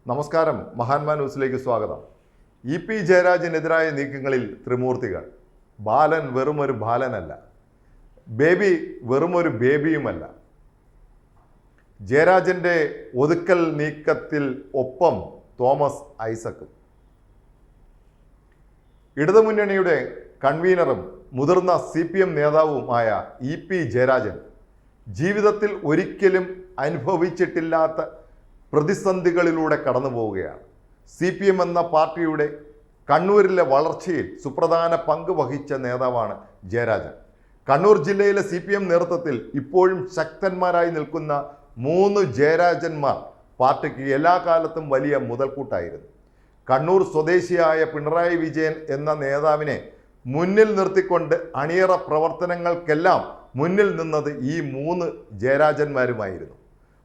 നമസ്കാരം, മഹാന്മാ ന്യൂസിലേക്ക് സ്വാഗതം. ഇ.പി. ജയരാജനെതിരായ നീക്കങ്ങളിൽ ത്രിമൂർത്തികൾ. ബാലൻ വെറുമൊരു ബാലനല്ല, ബേബി വെറുമൊരു ബേബിയുമല്ല. ജയരാജന്റെ ഒതുക്കൽ നീക്കത്തിൽ ഒപ്പം തോമസ് ഐസക്കും. ഇടതുമുന്നണിയുടെ കൺവീനറും മുതിർന്ന CPM നേതാവുമായ ഇ.പി. ജയരാജൻ ജീവിതത്തിൽ ഒരിക്കലും അനുഭവിച്ചിട്ടില്ലാത്ത പ്രതിസന്ധികളിലൂടെ കടന്നു പോവുകയാണ്. CPM എന്ന പാർട്ടിയുടെ കണ്ണൂരിലെ വളർച്ചയിൽ സുപ്രധാന പങ്ക് വഹിച്ച നേതാവാണ് ജയരാജൻ. കണ്ണൂർ ജില്ലയിലെ CPM നേതൃത്വത്തിൽ ഇപ്പോഴും ശക്തന്മാരായി നിൽക്കുന്ന 3 ജയരാജന്മാർ പാർട്ടിക്ക് എല്ലാ കാലത്തും വലിയ മുതൽക്കൂട്ടായിരുന്നു. കണ്ണൂർ സ്വദേശിയായ പിണറായി വിജയൻ എന്ന നേതാവിനെ മുന്നിൽ നിർത്തിക്കൊണ്ട് അണിയറ പ്രവർത്തനങ്ങൾക്കെല്ലാം മുന്നിൽ നിന്നത് ഈ 3 ജയരാജന്മാരുമായിരുന്നു.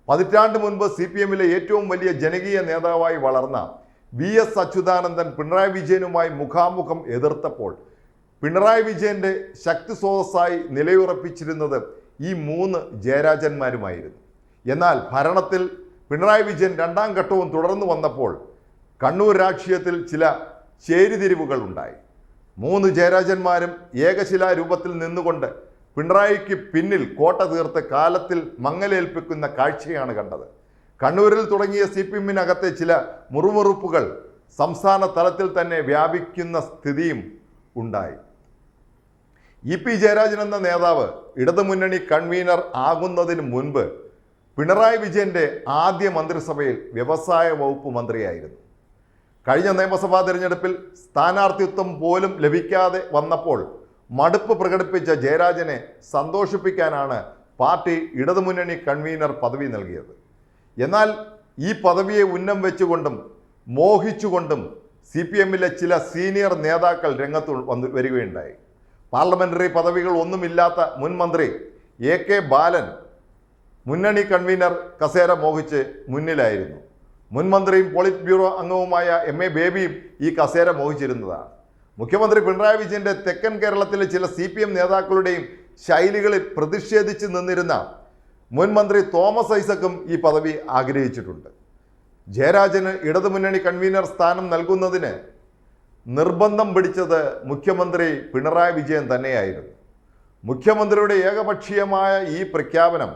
പതിറ്റാണ്ട് മുൻപ് CPMലെ ഏറ്റവും വലിയ ജനകീയ നേതാവായി വളർന്ന VS അച്യുതാനന്ദൻ പിണറായി വിജയനുമായി മുഖാമുഖം എതിർത്തപ്പോൾ പിണറായി വിജയന്റെ ശക്തി സ്രോതസ്സായി നിലയുറപ്പിച്ചിരുന്നത് ഈ 3 ജയരാജന്മാരുമായിരുന്നു. എന്നാൽ ഭരണത്തിൽ പിണറായി വിജയൻ 2ാം ഘട്ടവും തുടർന്നു വന്നപ്പോൾ കണ്ണൂർ രാഷ്ട്രീയത്തിൽ ചില ചേരിതിരിവുകൾ ഉണ്ടായി. 3 ജയരാജന്മാരും ഏകശിലാ രൂപത്തിൽ നിന്നുകൊണ്ട് പിണറായിക്ക് പിന്നിൽ കോട്ട തീർത്ത് കാലത്തിൽ മങ്ങലേൽപ്പിക്കുന്ന കാഴ്ചയാണ് കണ്ടത്. കണ്ണൂരിൽ തുടങ്ങിയ CPMനകത്തെ ചില മുറുമുറുപ്പുകൾ സംസ്ഥാന തലത്തിൽ തന്നെ വ്യാപിക്കുന്ന സ്ഥിതിയും ഉണ്ടായി. ഇ.പി. ജയരാജൻ എന്ന നേതാവ് ഇടതുമുന്നണി കൺവീനർ ആകുന്നതിന് മുൻപ് പിണറായി വിജയന്റെ ആദ്യ മന്ത്രിസഭയിൽ വ്യവസായ വകുപ്പ് മന്ത്രിയായിരുന്നു. കഴിഞ്ഞ നിയമസഭാ തെരഞ്ഞെടുപ്പിൽ സ്ഥാനാർത്ഥിത്വം പോലും ലഭിക്കാതെ വന്നപ്പോൾ മടുപ്പ് പ്രകടിപ്പിച്ച ജയരാജനെ സന്തോഷിപ്പിക്കാനാണ് പാർട്ടി ഇടതുമുന്നണി കൺവീനർ പദവി നൽകിയത്. എന്നാൽ ഈ പദവിയെ ഉന്നം വെച്ചുകൊണ്ടും മോഹിച്ചുകൊണ്ടും CPMലെ ചില സീനിയർ നേതാക്കൾ രംഗത്ത് വരികയുണ്ടായി. പാർലമെന്ററി പദവികൾ ഒന്നുമില്ലാത്ത മുൻ മന്ത്രി AK ബാലൻ മുന്നണി കൺവീനർ കസേര മോഹിച്ച് മുന്നിലായിരുന്നു. മുൻ മന്ത്രിയും പോളിറ്റ് ബ്യൂറോ അംഗവുമായ MA ബേബിയും ഈ കസേര മോഹിച്ചിരുന്നതാണ്. മുഖ്യമന്ത്രി പിണറായി വിജയന്റെ തെക്കൻ കേരളത്തിലെ ചില CPM നേതാക്കളുടെയും ശൈലികളിൽ പ്രതിഷേധിച്ച് നിന്നിരുന്ന മുൻ മന്ത്രി തോമസ് ഐസക്കും ഈ പദവി ആഗ്രഹിച്ചിട്ടുണ്ട്. ജയരാജന് ഇടതുമുന്നണി കൺവീനർ സ്ഥാനം നൽകുന്നതിന് നിർബന്ധം പിടിച്ചത് മുഖ്യമന്ത്രി പിണറായി വിജയൻ തന്നെയായിരുന്നു. മുഖ്യമന്ത്രിയുടെ ഏകപക്ഷീയമായ ഈ പ്രഖ്യാപനം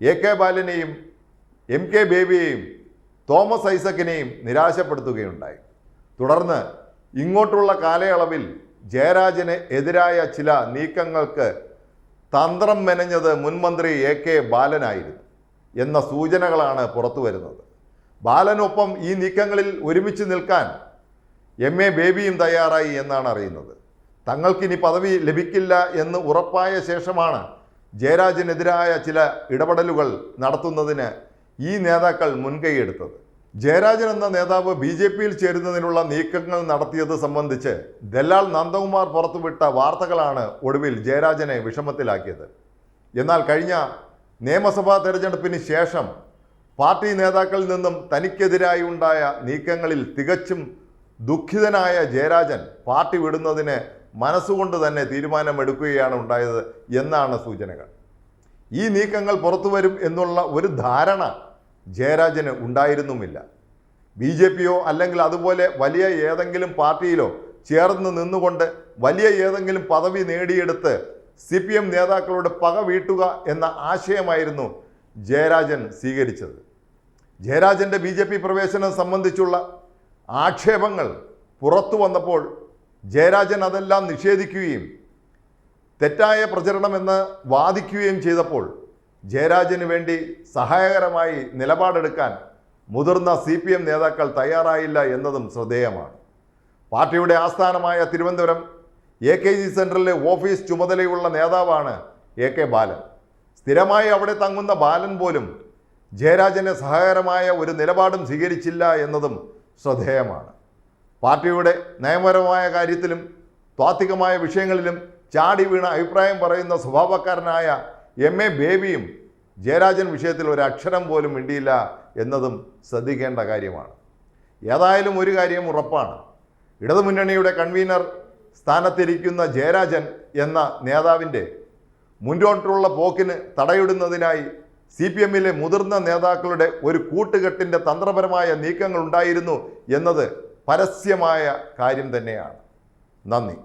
AK ബാലനെയും MK ബേബിയെയും തോമസ് ഐസക്കിനെയും നിരാശപ്പെടുത്തുകയുണ്ടായി. തുടർന്ന് ഇങ്ങോട്ടുള്ള കാലയളവിൽ ജയരാജന് എതിരായ ചില നീക്കങ്ങൾക്ക് തന്ത്രം മെനഞ്ഞത് മുൻമന്ത്രി AK ബാലനായിരുന്നു എന്ന സൂചനകളാണ് പുറത്തു വരുന്നത്. ബാലനൊപ്പം ഈ നീക്കങ്ങളിൽ ഒരുമിച്ച് നിൽക്കാൻ MA ബേബിയും തയ്യാറായി എന്നാണ് അറിയുന്നത്. തങ്ങൾക്കിനി പദവി ലഭിക്കില്ല എന്ന് ഉറപ്പായ ശേഷമാണ് ജയരാജനെതിരായ ചില ഇടപെടലുകൾ നടത്തുന്നതിന് ഈ നേതാക്കൾ മുൻകൈയെടുത്തത്. ജയരാജൻ എന്ന നേതാവ് BJPയിൽ ചേരുന്നതിനുള്ള നീക്കങ്ങൾ നടത്തിയത് സംബന്ധിച്ച് ദല്ലാൽ നന്ദകുമാർ പുറത്തുവിട്ട വാർത്തകളാണ് ഒടുവിൽ ജയരാജനെ വിഷമത്തിലാക്കിയത്. എന്നാൽ കഴിഞ്ഞ നിയമസഭാ തെരഞ്ഞെടുപ്പിന് ശേഷം പാർട്ടി നേതാക്കളിൽ നിന്നും തനിക്കെതിരായി ഉണ്ടായ നീക്കങ്ങളിൽ തികച്ചും ദുഃഖിതനായ ജയരാജൻ പാർട്ടി വിടുന്നതിന് മനസ്സുകൊണ്ട് തന്നെ തീരുമാനമെടുക്കുകയാണ് ഉണ്ടായത് എന്നാണ് സൂചനകൾ. ഈ നീക്കങ്ങൾ പുറത്തുവരും എന്നുള്ള ഒരു ധാരണ ജയരാജന് ഉണ്ടായിരുന്നുമില്ല. BJPയോ അല്ലെങ്കിൽ അതുപോലെ വലിയ ഏതെങ്കിലും പാർട്ടിയിലോ ചേർന്ന് നിന്നുകൊണ്ട് വലിയ ഏതെങ്കിലും പദവി നേടിയെടുത്ത് CPM നേതാക്കളുടെ പക വീട്ടുക എന്ന ആശയമായിരുന്നു ജയരാജൻ സ്വീകരിച്ചത്. ജയരാജന്റെ BJP പ്രവേശനം സംബന്ധിച്ചുള്ള ആക്ഷേപങ്ങൾ പുറത്തു വന്നപ്പോൾ ജയരാജൻ അതെല്ലാം നിഷേധിക്കുകയും തെറ്റായ പ്രചരണമെന്ന് വാദിക്കുകയും ചെയ്തപ്പോൾ ജയരാജന് വേണ്ടി സഹായകരമായി നിലപാടെടുക്കാൻ മുതിർന്ന CPM നേതാക്കൾ തയ്യാറായില്ല എന്നതും ശ്രദ്ധേയമാണ്. പാർട്ടിയുടെ ആസ്ഥാനമായ തിരുവനന്തപുരം AKG സെൻറ്ററിലെ ഓഫീസ് ചുമതലയുള്ള നേതാവാണ് AK ബാലൻ. സ്ഥിരമായി അവിടെ തങ്ങുന്ന ബാലൻ പോലും ജയരാജന് സഹായകരമായ ഒരു നിലപാടും സ്വീകരിച്ചില്ല എന്നതും ശ്രദ്ധേയമാണ്. പാർട്ടിയുടെ നയപരമായ കാര്യത്തിലും താത്വികമായ വിഷയങ്ങളിലും ചാടി വീണ അഭിപ്രായം പറയുന്ന സ്വഭാവക്കാരനായ MA ബേബിയും ജയരാജൻ വിഷയത്തിൽ ഒരു അക്ഷരം പോലും മിണ്ടിയില്ല എന്നതും ശ്രദ്ധിക്കേണ്ട കാര്യമാണ്. ഏതായാലും ഒരു കാര്യം ഉറപ്പാണ്, ഇടതുമുന്നണിയുടെ കൺവീനർ സ്ഥാനത്തിരിക്കുന്ന ജയരാജൻ എന്ന നേതാവിൻ്റെ മുന്നോട്ടുള്ള പോക്കിന് തടയിടുന്നതിനായി CPM-ലെ മുതിർന്ന നേതാക്കളുടെ ഒരു കൂട്ടുകെട്ടിൻ്റെ തന്ത്രപരമായ നീക്കങ്ങൾ ഉണ്ടായിരുന്നു എന്നത് പരസ്യമായ കാര്യം തന്നെയാണ്. നന്ദി.